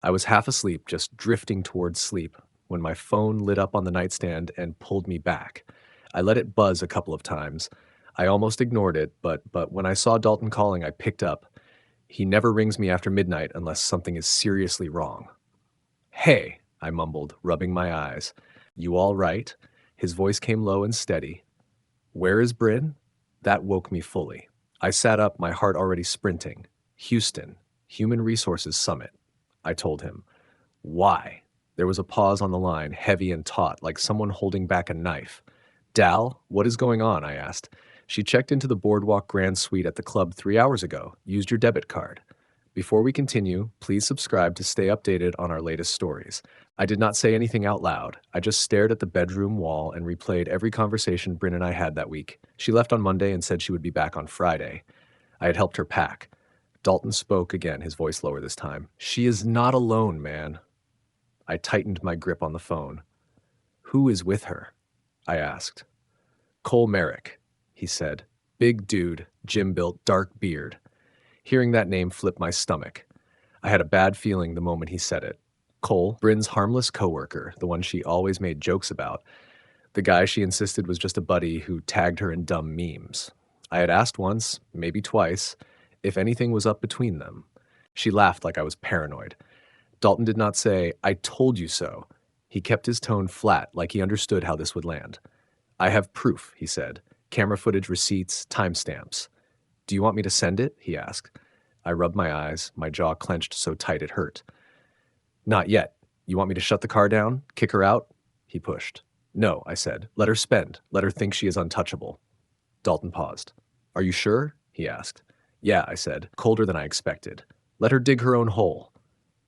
I was half asleep, just drifting towards sleep, when my phone lit up on the nightstand and pulled me back. I let it buzz a couple of times. I almost ignored it, but when I saw Dalton calling, I picked up. He never rings me after midnight unless something is seriously wrong. "Hey," I mumbled, rubbing my eyes. "You all right?" His voice came low and steady. "Where is Bryn?" That woke me fully. I sat up, my heart already sprinting. "Houston, Human Resources Summit," I told him. "Why?" There was a pause on the line, heavy and taut, like someone holding back a knife. "Dal, what is going on?" I asked. "She checked into the Boardwalk Grand Suite at the club 3 hours ago. Used your debit card." Before we continue, please subscribe to stay updated on our latest stories. I did not say anything out loud. I just stared at the bedroom wall and replayed every conversation Bryn and I had that week. She left on Monday and said she would be back on Friday. I had helped her pack. Dalton spoke again, his voice lower this time. "She is not alone, man." I tightened my grip on the phone. "Who is with her?" I asked. "Cole Merrick," he said. "Big dude, gym-built, dark beard." Hearing that name flipped my stomach. I had a bad feeling the moment he said it. Cole, Bryn's harmless coworker, the one she always made jokes about, the guy she insisted was just a buddy who tagged her in dumb memes. I had asked once, maybe twice, if anything was up between them. She laughed like I was paranoid. Dalton did not say, "I told you so." He kept his tone flat, like he understood how this would land. "I have proof," he said. "Camera footage, receipts, timestamps." "Do you want me to send it?" he asked. I rubbed my eyes, my jaw clenched so tight it hurt. "Not yet. You want me to shut the car down? Kick her out?" He pushed. "No," I said. "Let her spend. Let her think she is untouchable." Dalton paused. "Are you sure?" he asked. "Yeah," I said, colder than I expected. "Let her dig her own hole."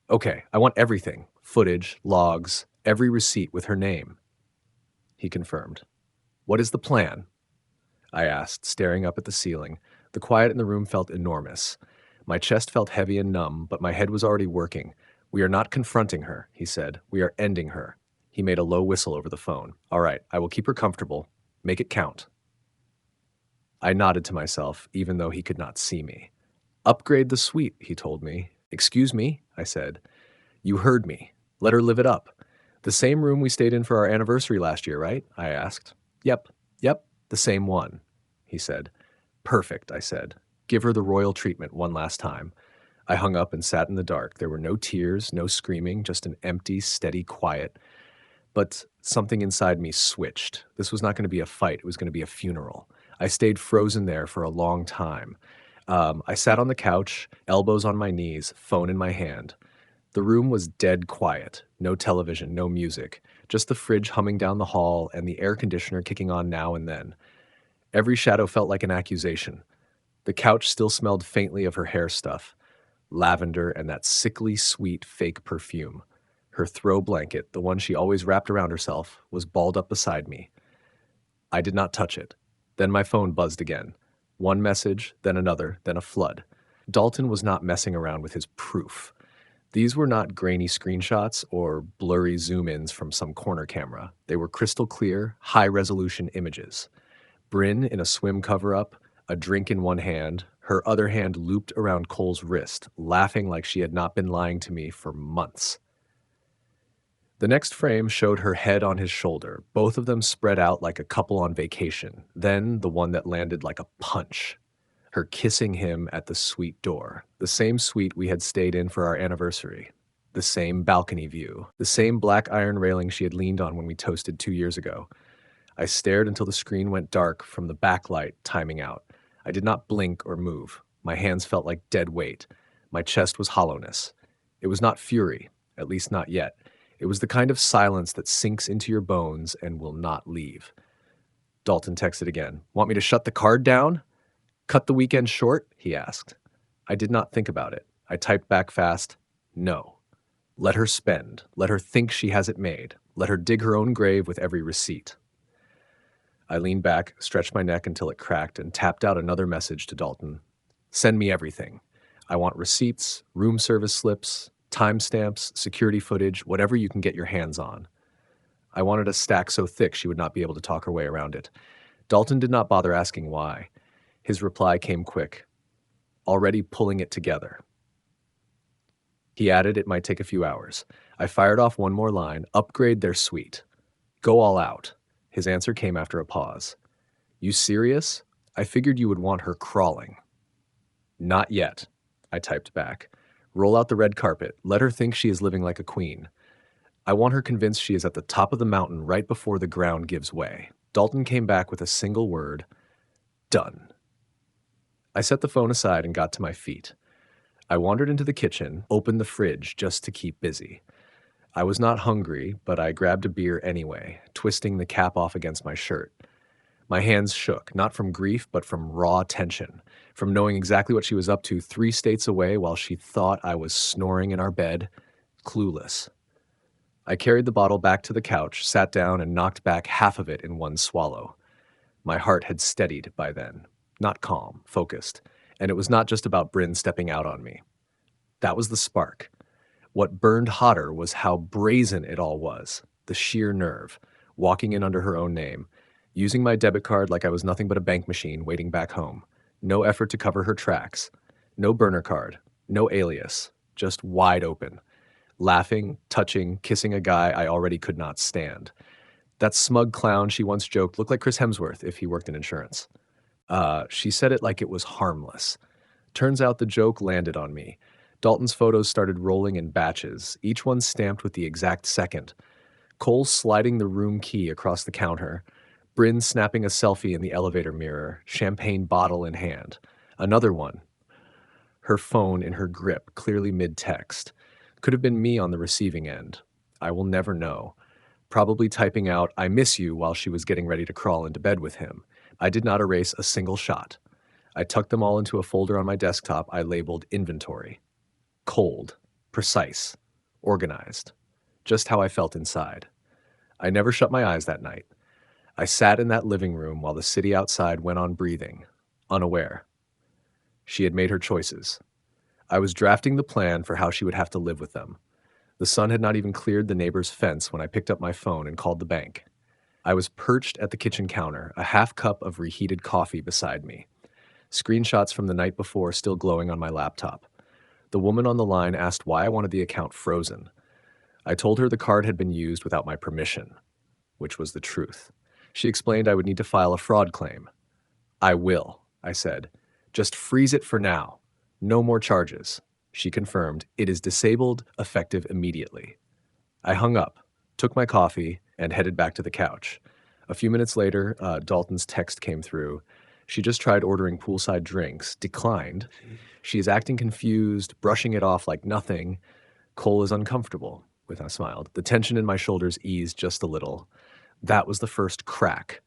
"Okay, I want everything. Footage, logs, every receipt with her name." He confirmed. "What is the plan?" I asked, staring up at the ceiling. The quiet in the room felt enormous. My chest felt heavy and numb, but my head was already working. "We are not confronting her," he said. "We are ending her." He made a low whistle over the phone. "All right, I will keep her comfortable. Make it count." I nodded to myself, even though he could not see me. "Upgrade the suite," he told me. "Excuse me," I said. "You heard me. Let her live it up." "The same room we stayed in for our anniversary last year, right?" I asked. Yep, the same one," he said. "Perfect," I said. "Give her the royal treatment one last time." I hung up and sat in the dark. There were no tears, no screaming, just an empty, steady quiet. But something inside me switched. This was not going to be a fight. It was going to be a funeral. I stayed frozen there for a long time. I sat on the couch, elbows on my knees, phone in my hand. The room was dead quiet. No television, no music. Just the fridge humming down the hall and the air conditioner kicking on now and then. Every shadow felt like an accusation. The couch still smelled faintly of her hair stuff, lavender and that sickly sweet fake perfume. Her throw blanket, the one she always wrapped around herself, was balled up beside me. I did not touch it. Then my phone buzzed again. One message, then another, then a flood. Dalton was not messing around with his proof. These were not grainy screenshots or blurry zoom-ins from some corner camera. They were crystal clear, high-resolution images. Bryn in a swim cover-up, a drink in one hand, her other hand looped around Cole's wrist, laughing like she had not been lying to me for months. The next frame showed her head on his shoulder, both of them spread out like a couple on vacation, then the one that landed like a punch. Her kissing him at the suite door, the same suite we had stayed in for our anniversary, the same balcony view, the same black iron railing she had leaned on when we toasted 2 years ago. I stared until the screen went dark from the backlight timing out. I did not blink or move. My hands felt like dead weight. My chest was hollowness. It was not fury, at least not yet. It was the kind of silence that sinks into your bones and will not leave. Dalton texted again. "Want me to shut the card down? Cut the weekend short?" he asked. I did not think about it. I typed back fast, "No. Let her spend. Let her think she has it made. Let her dig her own grave with every receipt." I leaned back, stretched my neck until it cracked, and tapped out another message to Dalton. "Send me everything. I want receipts, room service slips, timestamps, security footage, whatever you can get your hands on." I wanted a stack so thick she would not be able to talk her way around it. Dalton did not bother asking why. His reply came quick. "Already pulling it together." He added it might take a few hours. I fired off one more line, upgrade their suite. Go all out. His answer came after a pause. You serious? I figured you would want her crawling. Not yet, I typed back. Roll out the red carpet. Let her think she is living like a queen. I want her convinced she is at the top of the mountain right before the ground gives way. Dalton came back with a single word. Done. I set the phone aside and got to my feet. I wandered into the kitchen, opened the fridge just to keep busy. I was not hungry, but I grabbed a beer anyway, twisting the cap off against my shirt. My hands shook, not from grief, but from raw tension, from knowing exactly what she was up to 3 states away while she thought I was snoring in our bed, clueless. I carried the bottle back to the couch, sat down, and knocked back half of it in one swallow. My heart had steadied by then, not calm, focused, and it was not just about Bryn stepping out on me. That was the spark. What burned hotter was how brazen it all was, the sheer nerve, walking in under her own name, using my debit card like I was nothing but a bank machine waiting back home. No effort to cover her tracks. No burner card. No alias. Just wide open. Laughing, touching, kissing a guy I already could not stand. That smug clown she once joked looked like Chris Hemsworth if he worked in insurance. She said it like it was harmless. Turns out the joke landed on me. Dalton's photos started rolling in batches, each one stamped with the exact second. Cole sliding the room key across the counter. Bryn snapping a selfie in the elevator mirror, champagne bottle in hand. Another one. Her phone in her grip, clearly mid-text. Could have been me on the receiving end. I will never know. Probably typing out, I miss you, while she was getting ready to crawl into bed with him. I did not erase a single shot. I tucked them all into a folder on my desktop I labeled inventory. Cold, precise, organized. Just how I felt inside. I never shut my eyes that night. I sat in that living room while the city outside went on breathing, unaware. She had made her choices. I was drafting the plan for how she would have to live with them. The sun had not even cleared the neighbor's fence when I picked up my phone and called the bank. I was perched at the kitchen counter, a half cup of reheated coffee beside me. Screenshots from the night before still glowing on my laptop. The woman on the line asked why I wanted the account frozen. I told her the card had been used without my permission, which was the truth. She explained I would need to file a fraud claim. I will, I said. Just freeze it for now. No more charges. She confirmed, it is disabled, effective immediately. I hung up, took my coffee, and headed back to the couch. A few minutes later, Dalton's text came through. She just tried ordering poolside drinks, declined. She is acting confused, brushing it off like nothing. Cole is uncomfortable, with I smiled. The tension in my shoulders eased just a little. That was the first crack.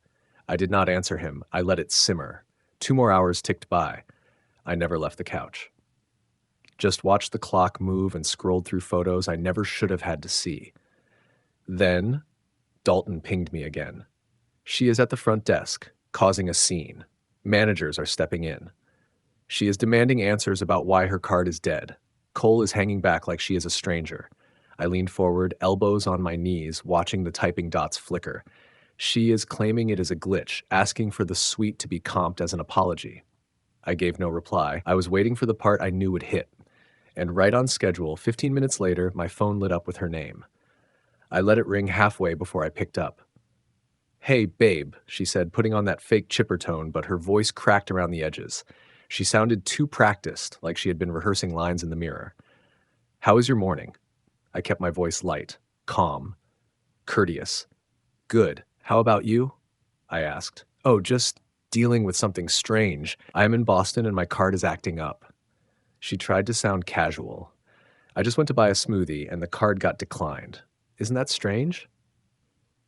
I did not answer him. I let it simmer. 2 more hours ticked by. I never left the couch. Just watched the clock move and scrolled through photos I never should have had to see. Then, Dalton pinged me again. She is at the front desk, causing a scene. Managers are stepping in. She is demanding answers about why her card is dead. Cole is hanging back like she is a stranger. I leaned forward, elbows on my knees, watching the typing dots flicker. She is claiming it is a glitch, asking for the suite to be comped as an apology. I gave no reply. I was waiting for the part I knew would hit. And right on schedule, 15 minutes later, my phone lit up with her name. I let it ring halfway before I picked up. Hey, babe, she said, putting on that fake chipper tone, but her voice cracked around the edges. She sounded too practiced, like she had been rehearsing lines in the mirror. How was your morning? I kept my voice light, calm, courteous. Good. How about you? I asked. Oh, just dealing with something strange. I am in Boston and my card is acting up. She tried to sound casual. I just went to buy a smoothie and the card got declined. Isn't that strange?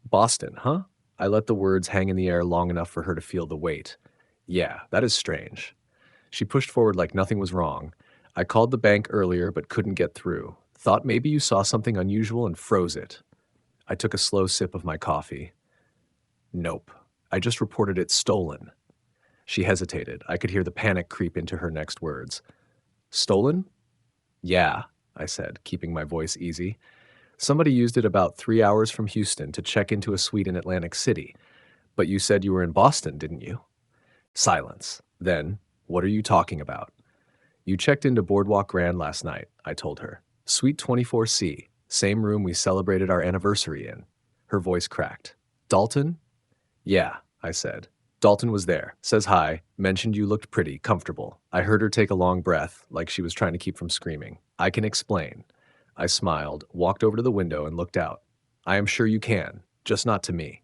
Boston, huh? I let the words hang in the air long enough for her to feel the weight. Yeah, that is strange. She pushed forward like nothing was wrong. I called the bank earlier but couldn't get through. Thought maybe you saw something unusual and froze it. I took a slow sip of my coffee. Nope. I just reported it stolen. She hesitated. I could hear the panic creep into her next words. Stolen? Yeah, I said, keeping my voice easy. Somebody used it about 3 hours from Houston to check into a suite in Atlantic City. But you said you were in Boston, didn't you? Silence. Then, what are you talking about? You checked into Boardwalk Grand last night, I told her. Suite 24C, same room we celebrated our anniversary in. Her voice cracked. Dalton? Yeah, I said. Dalton was there, says hi, mentioned you looked pretty, comfortable. I heard her take a long breath, like she was trying to keep from screaming. I can explain. I smiled, walked over to the window, and looked out. I am sure you can, just not to me.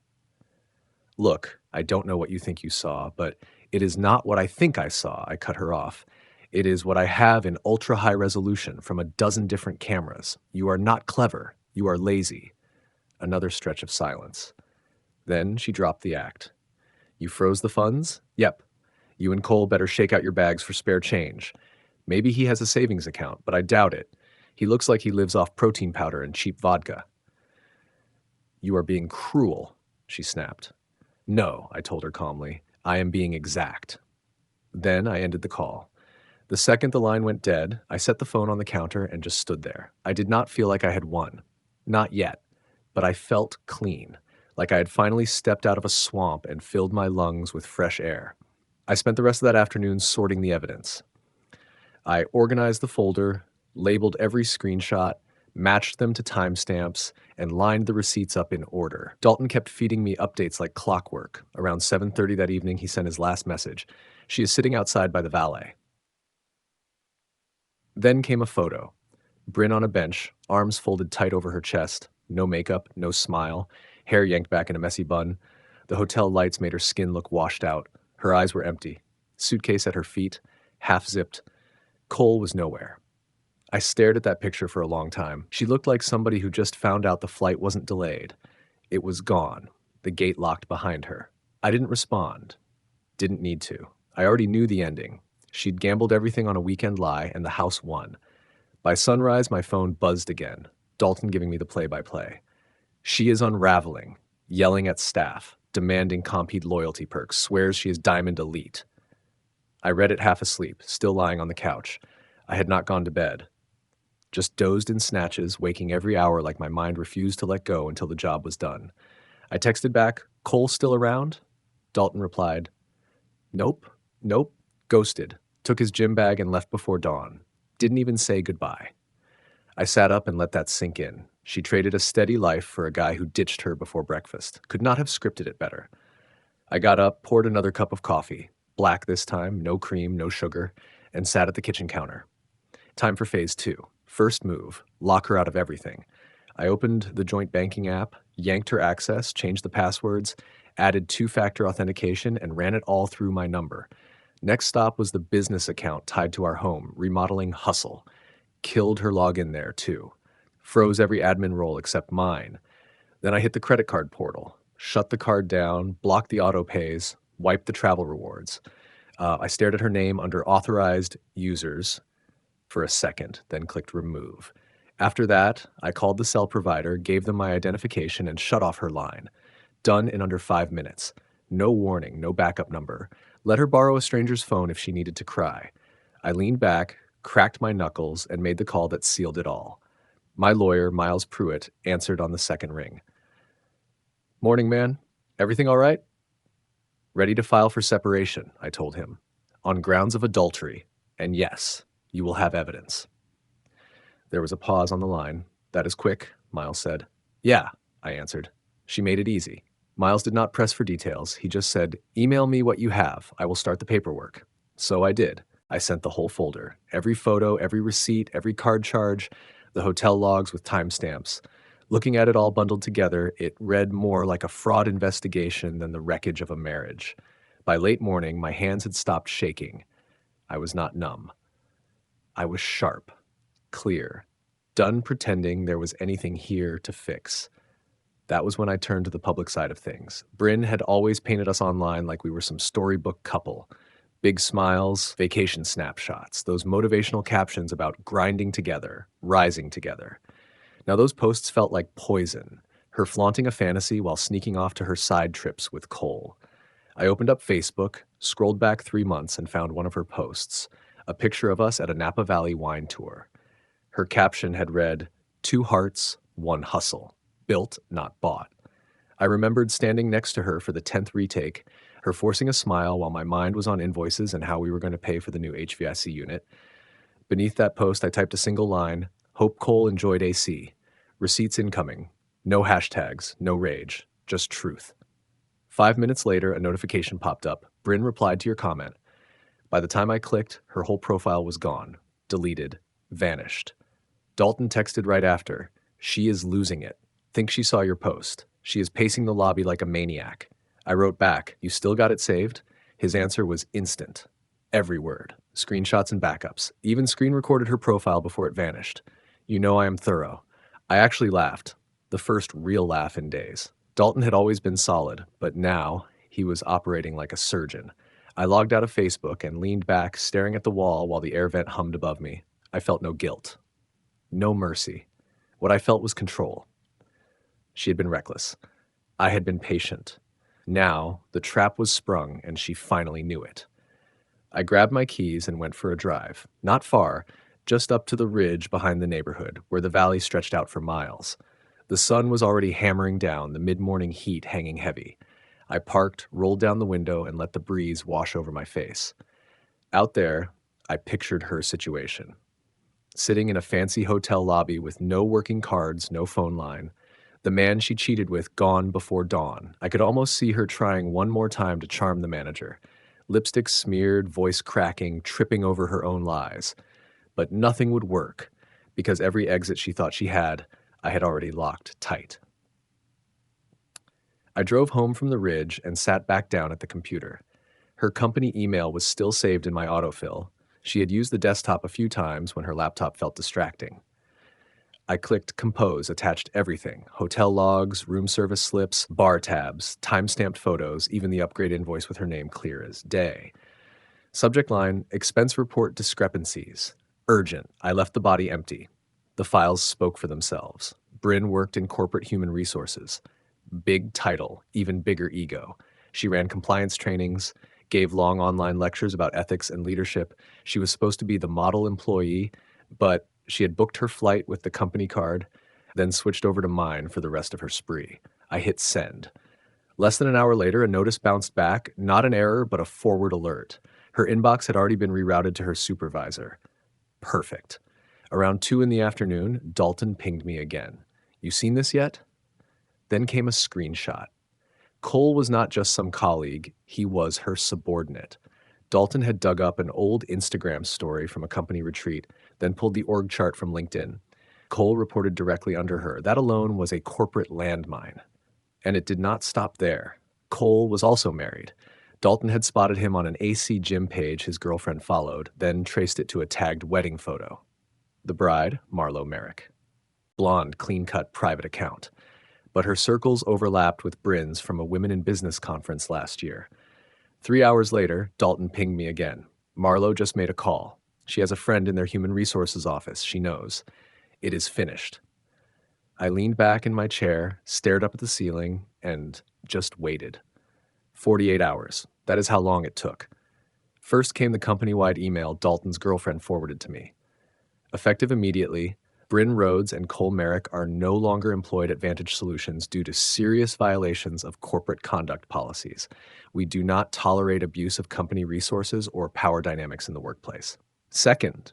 Look, I don't know what you think you saw, but it is not what I think I saw, I cut her off. It is what I have in ultra high resolution from a dozen different cameras. You are not clever. You are lazy. Another stretch of silence. Then she dropped the act. You froze the funds? Yep. You and Cole better shake out your bags for spare change. Maybe he has a savings account, but I doubt it. He looks like he lives off protein powder and cheap vodka. You are being cruel, she snapped. No, I told her calmly. I am being exact. Then I ended the call. The second the line went dead, I set the phone on the counter and just stood there. I did not feel like I had won. Not yet. But I felt clean, like I had finally stepped out of a swamp and filled my lungs with fresh air. I spent the rest of that afternoon sorting the evidence. I organized the folder, labeled every screenshot, matched them to timestamps, and lined the receipts up in order. Dalton kept feeding me updates like clockwork. Around 7:30 that evening, he sent his last message. She is sitting outside by the valet. Then came a photo. Bryn on a bench, arms folded tight over her chest, no makeup, no smile, hair yanked back in a messy bun. The hotel lights made her skin look washed out. Her eyes were empty. Suitcase at her feet, half-zipped. Cole was nowhere. I stared at that picture for a long time. She looked like somebody who just found out the flight wasn't delayed. It was gone. The gate locked behind her. I didn't respond. Didn't need to. I already knew the ending. She'd gambled everything on a weekend lie, and the house won. By sunrise, my phone buzzed again. Dalton giving me the play-by-play. She is unraveling, yelling at staff, demanding Compete loyalty perks, swears she is Diamond Elite. I read it half asleep, still lying on the couch. I had not gone to bed. Just dozed in snatches, waking every hour like my mind refused to let go until the job was done. I texted back, Cole still around? Dalton replied, nope, ghosted. Took his gym bag and left before dawn. Didn't even say goodbye. I sat up and let that sink in. She traded a steady life for a guy who ditched her before breakfast. Could not have scripted it better. I got up, poured another cup of coffee. Black this time, no cream, no sugar, and sat at the kitchen counter. Time for phase 2. First move, lock her out of everything. I opened the joint banking app, yanked her access, changed the passwords, added 2-factor authentication, and ran it all through my number. Next stop was the business account tied to our home, remodeling Hustle. Killed her login there, too. Froze every admin role except mine. Then I hit the credit card portal, shut the card down, blocked the auto pays, wiped the travel rewards. I stared at her name under authorized users for a second, then clicked remove. After that, I called the cell provider, gave them my identification, and shut off her line. Done in under 5 minutes. No warning, no backup number. Let her borrow a stranger's phone if she needed to cry. I leaned back, cracked my knuckles, and made the call that sealed it all. My lawyer, Miles Pruitt, answered on the second ring. Morning, man. Everything all right? Ready to file for separation, I told him. On grounds of adultery. And yes, you will have evidence. There was a pause on the line. That is quick, Miles said. Yeah, I answered. She made it easy. Miles did not press for details. He just said, email me what you have. I will start the paperwork. So I did. I sent the whole folder. Every photo, every receipt, every card charge, the hotel logs with timestamps. Looking at it all bundled together, it read more like a fraud investigation than the wreckage of a marriage. By late morning, my hands had stopped shaking. I was not numb. I was sharp, clear, done pretending there was anything here to fix. That was when I turned to the public side of things. Bryn had always painted us online like we were some storybook couple. Big smiles, vacation snapshots, those motivational captions about grinding together, rising together. Now those posts felt like poison, her flaunting a fantasy while sneaking off to her side trips with Cole. I opened up Facebook, scrolled back 3 months, and found one of her posts, a picture of us at a Napa Valley wine tour. Her caption had read, 2 hearts, 1 hustle. Built, not bought. I remembered standing next to her for the 10th retake, her forcing a smile while my mind was on invoices and how we were going to pay for the new HVAC unit. Beneath that post, I typed a single line, Hope Cole enjoyed AC. Receipts incoming. No hashtags, no rage, just truth. 5 minutes later, a notification popped up. Bryn replied to your comment. By the time I clicked, her whole profile was gone, deleted, vanished. Dalton texted right after. She is losing it. Think she saw your post. She is pacing the lobby like a maniac. I wrote back, you still got it saved? His answer was instant. Every word. Screenshots and backups. Even screen recorded her profile before it vanished. You know I am thorough. I actually laughed. The first real laugh in days. Dalton had always been solid, but now he was operating like a surgeon. I logged out of Facebook and leaned back, staring at the wall while the air vent hummed above me. I felt no guilt. No mercy. What I felt was control. She had been reckless. I had been patient. Now, the trap was sprung, and she finally knew it. I grabbed my keys and went for a drive. Not far, just up to the ridge behind the neighborhood, where the valley stretched out for miles. The sun was already hammering down, the mid-morning heat hanging heavy. I parked, rolled down the window, and let the breeze wash over my face. Out there, I pictured her situation. Sitting in a fancy hotel lobby with no working cards, no phone line. The man she cheated with gone before dawn. I could almost see her trying one more time to charm the manager. Lipstick smeared, voice cracking, tripping over her own lies. But nothing would work, because every exit she thought she had, I had already locked tight. I drove home from the ridge and sat back down at the computer. Her company email was still saved in my autofill. She had used the desktop a few times when her laptop felt distracting. I clicked Compose, attached everything: hotel logs, room service slips, bar tabs, time-stamped photos, even the upgrade invoice with her name clear as day. Subject line, expense report discrepancies. Urgent. I left the body empty. The files spoke for themselves. Bryn worked in corporate human resources. Big title, even bigger ego. She ran compliance trainings, gave long online lectures about ethics and leadership. She was supposed to be the model employee, but she had booked her flight with the company card, then switched over to mine for the rest of her spree. I hit send. Less than an hour later, a notice bounced back, not an error, but a forward alert. Her inbox had already been rerouted to her supervisor. Perfect. Around 2 in the afternoon, Dalton pinged me again. You seen this yet? Then came a screenshot. Cole was not just some colleague, he was her subordinate. Dalton had dug up an old Instagram story from a company retreat, then pulled the org chart from LinkedIn. Cole reported directly under her. That alone was a corporate landmine. And it did not stop there. Cole was also married. Dalton had spotted him on an AC gym page his girlfriend followed, then traced it to a tagged wedding photo. The bride, Marlo Merrick. Blonde, clean-cut private account. But her circles overlapped with Bryn's from a Women in Business conference last year. 3 hours later, Dalton pinged me again. Marlo just made a call. She has a friend in their human resources office. She knows. It is finished. I leaned back in my chair, stared up at the ceiling, and just waited. 48 hours. That is how long it took. First came the company-wide email Dalton's girlfriend forwarded to me. Effective immediately, Bryn Rhodes and Cole Merrick are no longer employed at Vantage Solutions due to serious violations of corporate conduct policies. We do not tolerate abuse of company resources or power dynamics in the workplace. Second,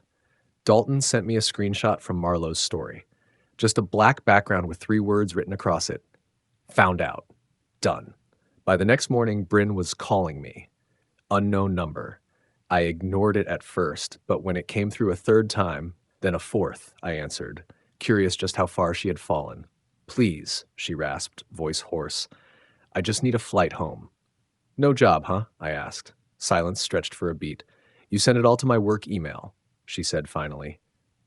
Dalton sent me a screenshot from Marlo's story. Just a black background with 3 words written across it. Found out. Done. By the next morning, Bryn was calling me. Unknown number. I ignored it at first, but when it came through a 3rd time, then a 4th, I answered, curious just how far she had fallen. Please, she rasped, voice hoarse. I just need a flight home. No job, huh? I asked. Silence stretched for a beat. You sent it all to my work email, she said finally.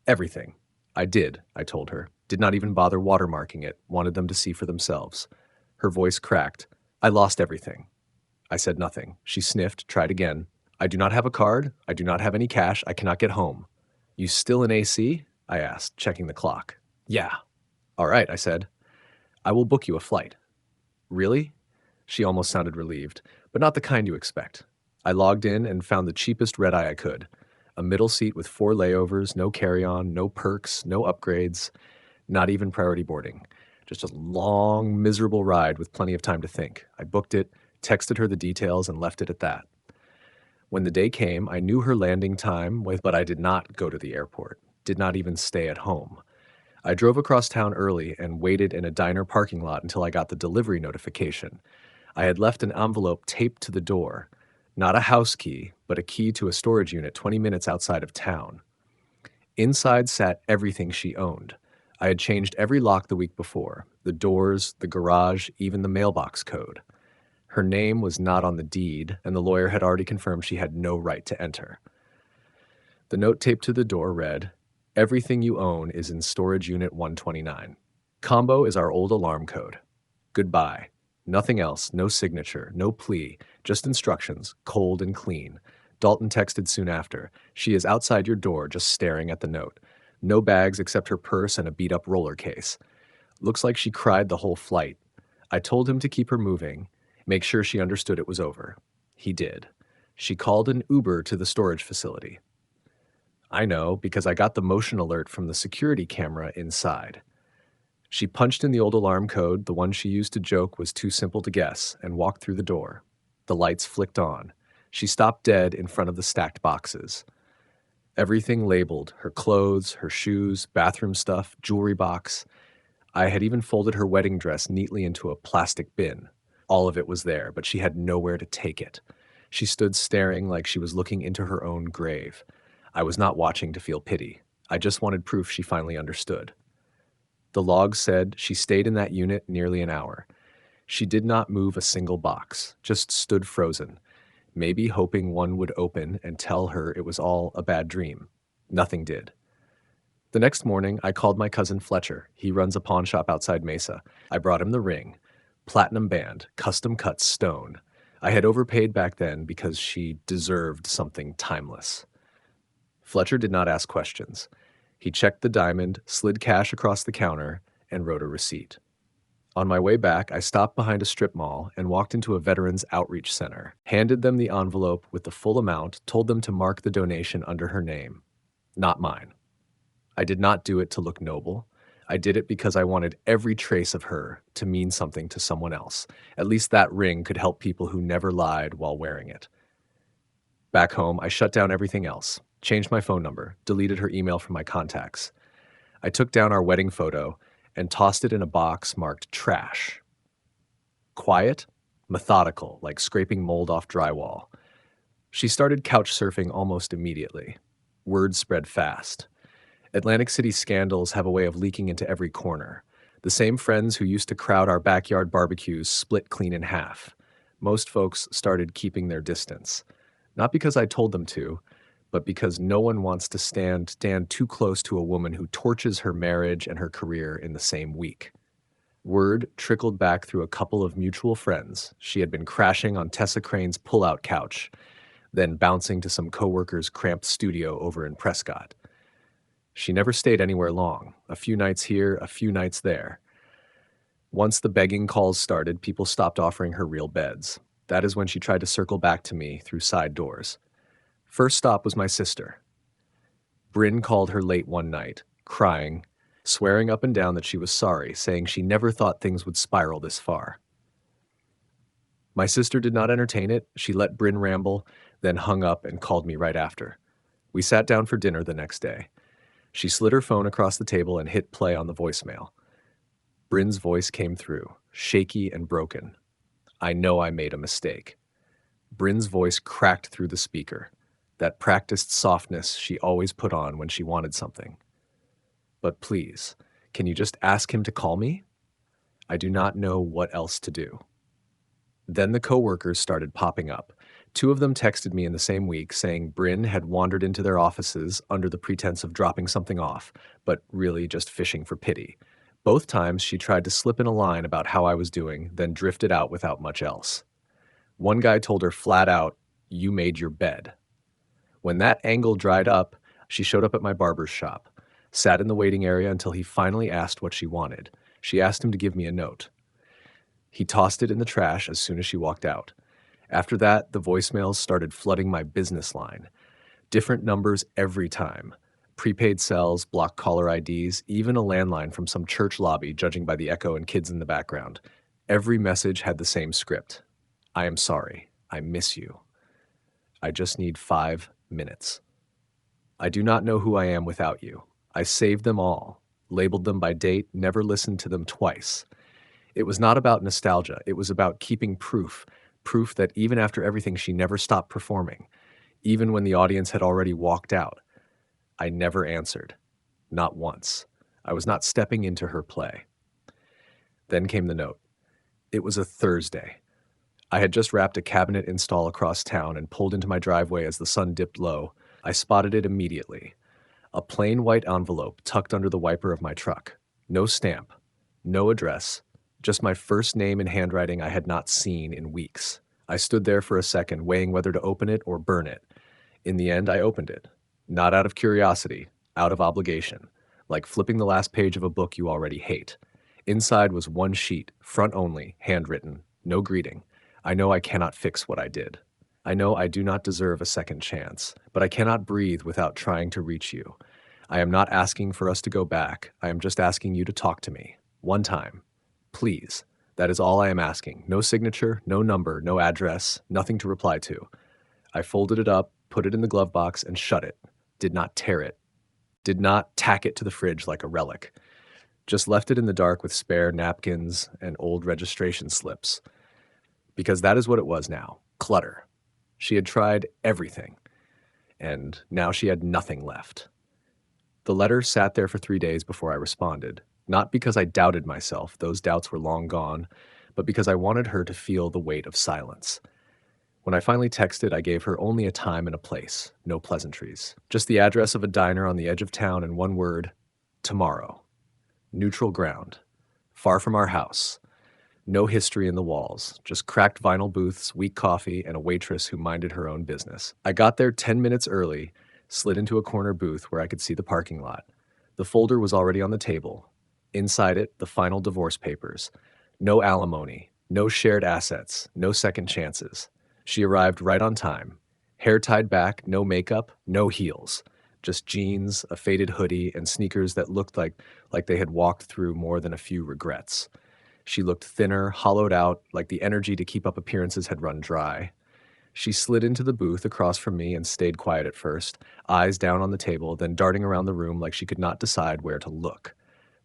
Everything. I did, I told her. Did not even bother watermarking it, wanted them to see for themselves. Her voice cracked. I lost everything. I said nothing. She sniffed, tried again. I do not have a card. I do not have any cash. I cannot get home. You still in AC? I asked, checking the clock. Yeah. All right, I said. I will book you a flight. Really? She almost sounded relieved, but not the kind you expect. I logged in and found the cheapest red-eye I could. A middle seat with 4 layovers, no carry-on, no perks, no upgrades, not even priority boarding. Just a long, miserable ride with plenty of time to think. I booked it, texted her the details, and left it at that. When the day came, I knew her landing time, but I did not go to the airport. did not even stay at home. I drove across town early and waited in a diner parking lot until I got the delivery notification. I had left an envelope taped to the door. Not a house key, but a key to a storage unit 20 minutes outside of town. Inside sat everything she owned. I had changed every lock the week before, the doors, the garage, even the mailbox code. Her name was not on the deed, and the lawyer had already confirmed she had no right to enter. The note taped to the door read, "Everything you own is in storage unit 129. Combo is our old alarm code. Goodbye. Nothing else, no signature, no plea, just instructions, cold and clean." Dalton texted soon after. "She is outside your door, just staring at the note. No bags except her purse and a beat-up roller case. Looks like she cried the whole flight. I told him to keep her moving, make sure she understood it was over. He did. She called an Uber to the storage facility. I know, because I got the motion alert from the security camera inside. She punched in the old alarm code, the one she used to joke was too simple to guess, and walked through the door. The lights flicked on. She stopped dead in front of the stacked boxes. Everything labeled, her clothes, her shoes, bathroom stuff, jewelry box. I had even folded her wedding dress neatly into a plastic bin. All of it was there, but she had nowhere to take it. She stood staring like she was looking into her own grave. I was not watching to feel pity. I just wanted proof she finally understood. The log said she stayed in that unit nearly an hour. She did not move a single box, just stood frozen, maybe hoping one would open and tell her it was all a bad dream. Nothing did. The next morning, I called my cousin Fletcher. He runs a pawn shop outside Mesa. I brought him the ring. Platinum band, custom cut stone. I had overpaid back then because she deserved something timeless. Fletcher did not ask questions. He checked the diamond, slid cash across the counter, and wrote a receipt. On my way back, I stopped behind a strip mall and walked into a Veterans Outreach Center, handed them the envelope with the full amount, told them to mark the donation under her name. Not mine. I did not do it to look noble. I did it because I wanted every trace of her to mean something to someone else. At least that ring could help people who never lied while wearing it. Back home, I shut down everything else, changed my phone number, deleted her email from my contacts. I took down our wedding photo and tossed it in a box marked trash. Quiet, methodical, like scraping mold off drywall. She started couch surfing almost immediately. Word spread fast. Atlantic City scandals have a way of leaking into every corner. The same friends who used to crowd our backyard barbecues split clean in half. Most folks started keeping their distance. Not because I told them to, but because no one wants to stand too close to a woman who torches her marriage and her career in the same week. Word trickled back through a couple of mutual friends. She had been crashing on Tessa Crane's pull-out couch, then bouncing to some coworkers' cramped studio over in Prescott. She never stayed anywhere long, a few nights here, a few nights there. Once the begging calls started, people stopped offering her real beds. That is when she tried to circle back to me through side doors. First stop was my sister. Bryn called her late one night, crying, swearing up and down that she was sorry, saying she never thought things would spiral this far. My sister did not entertain it. She let Bryn ramble, then hung up and called me right after. We sat down for dinner the next day. She slid her phone across the table and hit play on the voicemail. Bryn's voice came through, shaky and broken. I know I made a mistake. Bryn's voice cracked through the speaker, that practiced softness she always put on when she wanted something. But please, can you just ask him to call me? I do not know what else to do. Then the coworkers started popping up. 2 of them texted me in the same week saying Bryn had wandered into their offices under the pretense of dropping something off, but really just fishing for pity. Both times she tried to slip in a line about how I was doing, then drifted out without much else. One guy told her flat out, "You made your bed." When that angle dried up, she showed up at my barber's shop, sat in the waiting area until he finally asked what she wanted. She asked him to give me a note. He tossed it in the trash as soon as she walked out. After that, the voicemails started flooding my business line. Different numbers every time. Prepaid cells, blocked caller IDs, even a landline from some church lobby, judging by the echo and kids in the background. Every message had the same script. I am sorry. I miss you. I just need 5 minutes. I do not know who I am without you. I saved them all, labeled them by date, never listened to them twice. It was not about nostalgia. It was about keeping proof, proof that even after everything, she never stopped performing, even when the audience had already walked out. I never answered. Not once. I was not stepping into her play. Then came the note. It was a Thursday. I had just wrapped a cabinet install across town and pulled into my driveway as the sun dipped low. I spotted it immediately. A plain white envelope tucked under the wiper of my truck. No stamp, no address, just my first name in handwriting I had not seen in weeks. I stood there for a second, weighing whether to open it or burn it. In the end, I opened it. Not out of curiosity, out of obligation, like flipping the last page of a book you already hate. Inside was one sheet, front only, handwritten, no greeting. I know I cannot fix what I did. I know I do not deserve a second chance, but I cannot breathe without trying to reach you. I am not asking for us to go back. I am just asking you to talk to me. One time. Please. That is all I am asking. No signature, no number, no address, nothing to reply to. I folded it up, put it in the glove box, and shut it. Did not tear it. Did not tack it to the fridge like a relic. Just left it in the dark with spare napkins and old registration slips. Because that is what it was now. Clutter. She had tried everything, and now she had nothing left. The letter sat there for 3 days before I responded, not because I doubted myself, those doubts were long gone, but because I wanted her to feel the weight of silence. When I finally texted, I gave her only a time and a place, no pleasantries. Just the address of a diner on the edge of town and one word, tomorrow. Neutral ground. Far from our house. No history in the walls, just cracked vinyl booths, weak coffee, and a waitress who minded her own business. I got there 10 minutes early, slid into a corner booth where I could see the parking lot. The folder was already on the table. Inside it, the final divorce papers. No alimony, no shared assets, no second chances. She arrived right on time. Hair tied back, no makeup, no heels. Just jeans, a faded hoodie, and sneakers that looked like they had walked through more than a few regrets. She looked thinner, hollowed out, like the energy to keep up appearances had run dry. She slid into the booth across from me and stayed quiet at first, eyes down on the table, then darting around the room like she could not decide where to look.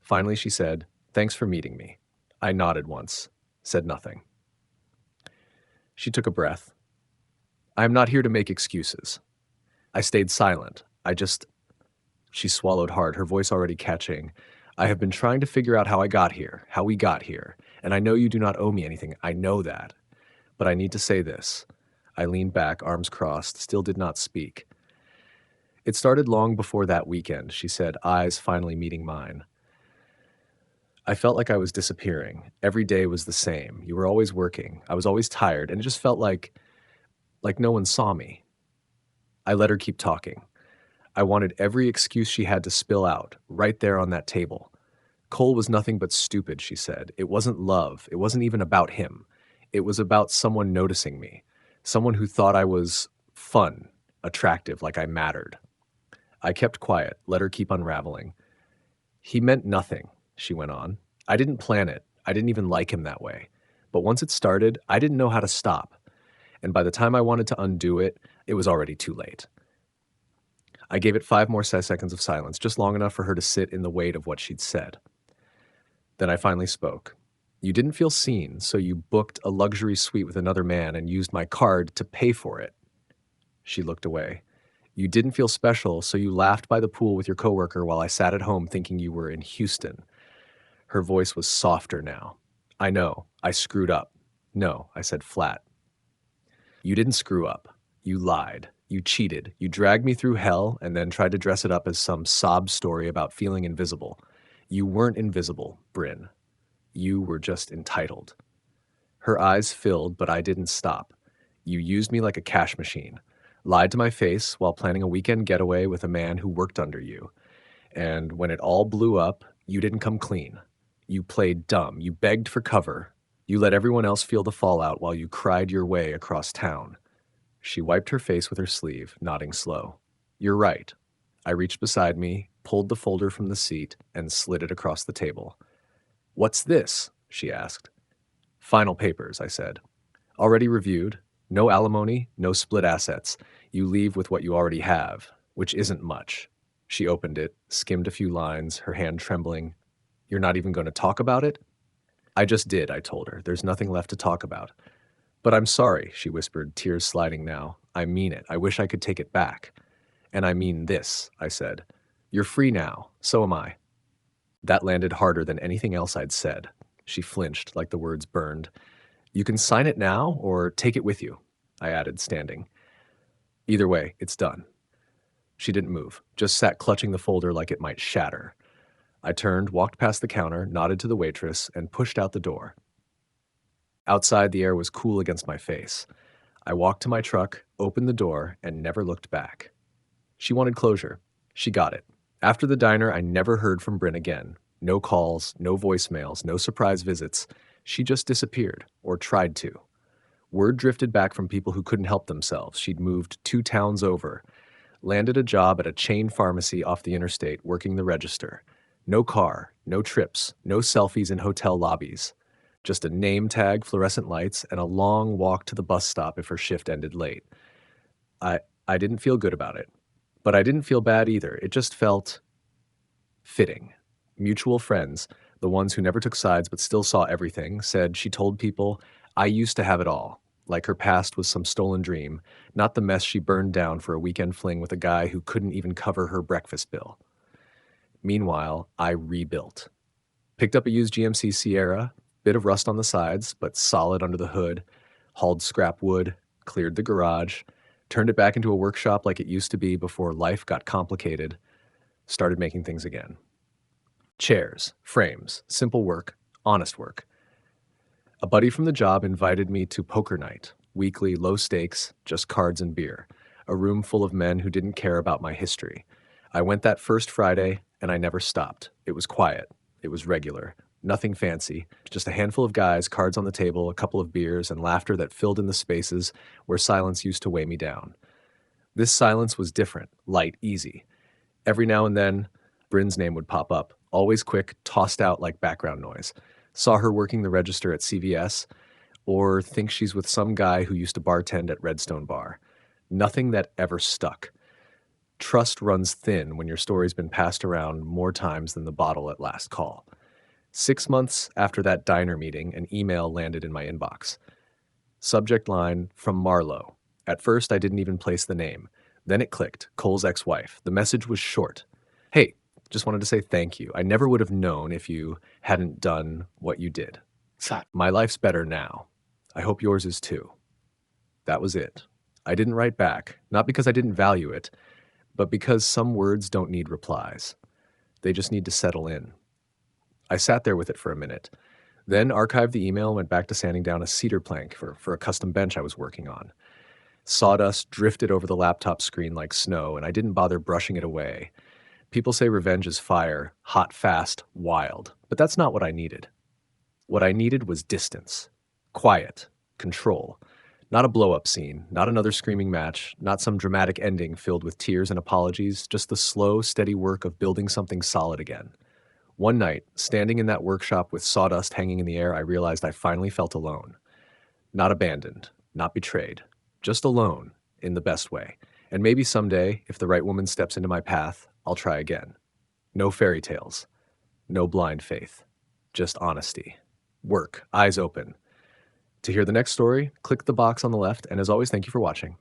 Finally, she said, "Thanks for meeting me." I nodded once, said nothing. She took a breath. "I am not here to make excuses." I stayed silent. She swallowed hard, her voice already catching. "I have been trying to figure out how I got here, how we got here, and I know you do not owe me anything. I know that. But I need to say this." I leaned back, arms crossed, still did not speak. "It started long before that weekend," she said, eyes finally meeting mine. "I felt like I was disappearing. Every day was the same. You were always working. I was always tired, and it just felt like no one saw me." I let her keep talking. I wanted every excuse she had to spill out, right there on that table. Cole was nothing but stupid, she said. It wasn't love. It wasn't even about him. It was about someone noticing me. Someone who thought I was fun, attractive, like I mattered. I kept quiet, let her keep unraveling. "He meant nothing," she went on. "I didn't plan it. I didn't even like him that way. But once it started, I didn't know how to stop. And by the time I wanted to undo it, it was already too late." I gave it 5 more seconds of silence, just long enough for her to sit in the weight of what she'd said. Then I finally spoke. "You didn't feel seen, so you booked a luxury suite with another man and used my card to pay for it." She looked away. "You didn't feel special, so you laughed by the pool with your coworker while I sat at home thinking you were in Houston." Her voice was softer now. "I know, I screwed up." "No," I said flat. "You didn't screw up. You lied. You cheated. You dragged me through hell and then tried to dress it up as some sob story about feeling invisible. You weren't invisible, Bryn. You were just entitled." Her eyes filled, but I didn't stop. "You used me like a cash machine. Lied to my face while planning a weekend getaway with a man who worked under you. And when it all blew up, you didn't come clean. You played dumb. You begged for cover. You let everyone else feel the fallout while you cried your way across town." She wiped her face with her sleeve, nodding slow. "You're right." I reached beside me, pulled the folder from the seat, and slid it across the table. "What's this?" she asked. "Final papers," I said. "Already reviewed. No alimony, no split assets. You leave with what you already have, which isn't much." She opened it, skimmed a few lines, her hand trembling. "You're not even going to talk about it?" "I just did," I told her. "There's nothing left to talk about." "But I'm sorry," she whispered, tears sliding now. "I mean it. I wish I could take it back." "And I mean this," I said. "You're free now. So am I." That landed harder than anything else I'd said. She flinched, like the words burned. "You can sign it now or take it with you," I added, standing. "Either way, it's done." She didn't move, just sat clutching the folder like it might shatter. I turned, walked past the counter, nodded to the waitress, and pushed out the door. Outside, the air was cool against my face. I walked to my truck, opened the door, and never looked back. She wanted closure. She got it. After the diner, I never heard from Bryn again. No calls, no voicemails, no surprise visits. She just disappeared, or tried to. Word drifted back from people who couldn't help themselves. She'd moved 2 towns over, landed a job at a chain pharmacy off the interstate, working the register. No car, no trips, no selfies in hotel lobbies. Just a name tag, fluorescent lights, and a long walk to the bus stop if her shift ended late. I didn't feel good about it. But I didn't feel bad either. It just felt fitting. Mutual friends, the ones who never took sides but still saw everything, said she told people, "I used to have it all," like her past was some stolen dream, not the mess she burned down for a weekend fling with a guy who couldn't even cover her breakfast bill. Meanwhile, I rebuilt. Picked up a used GMC Sierra, bit of rust on the sides, but solid under the hood, hauled scrap wood, cleared the garage, turned it back into a workshop like it used to be before life got complicated, started making things again. Chairs, frames, simple work, honest work. A buddy from the job invited me to poker night, weekly, low stakes, just cards and beer, a room full of men who didn't care about my history. I went that first Friday, and I never stopped. It was quiet. It was regular. Nothing fancy, just a handful of guys, cards on the table, a couple of beers, and laughter that filled in the spaces where silence used to weigh me down. This silence was different, light, easy. Every now and then, Bryn's name would pop up, always quick, tossed out like background noise. Saw her working the register at CVS, or think she's with some guy who used to bartend at Redstone Bar. Nothing that ever stuck. Trust runs thin when your story's been passed around more times than the bottle at last call. 6 months after that diner meeting, an email landed in my inbox. Subject line, from Marlo. At first, I didn't even place the name. Then it clicked, Cole's ex-wife. The message was short. "Hey, just wanted to say thank you. I never would have known if you hadn't done what you did. My life's better now. I hope yours is too." That was it. I didn't write back, not because I didn't value it, but because some words don't need replies. They just need to settle in. I sat there with it for a minute, then archived the email and went back to sanding down a cedar plank for a custom bench I was working on. Sawdust drifted over the laptop screen like snow, and I didn't bother brushing it away. People say revenge is fire, hot, fast, wild, but that's not what I needed. What I needed was distance, quiet, control. Not a blow-up scene, not another screaming match, not some dramatic ending filled with tears and apologies, just the slow, steady work of building something solid again. One night, standing in that workshop with sawdust hanging in the air, I realized I finally felt alone. Not abandoned, not betrayed, just alone, in the best way. And maybe someday, if the right woman steps into my path, I'll try again. No fairy tales, no blind faith, just honesty. Work, eyes open. To hear the next story, click the box on the left, and as always, thank you for watching.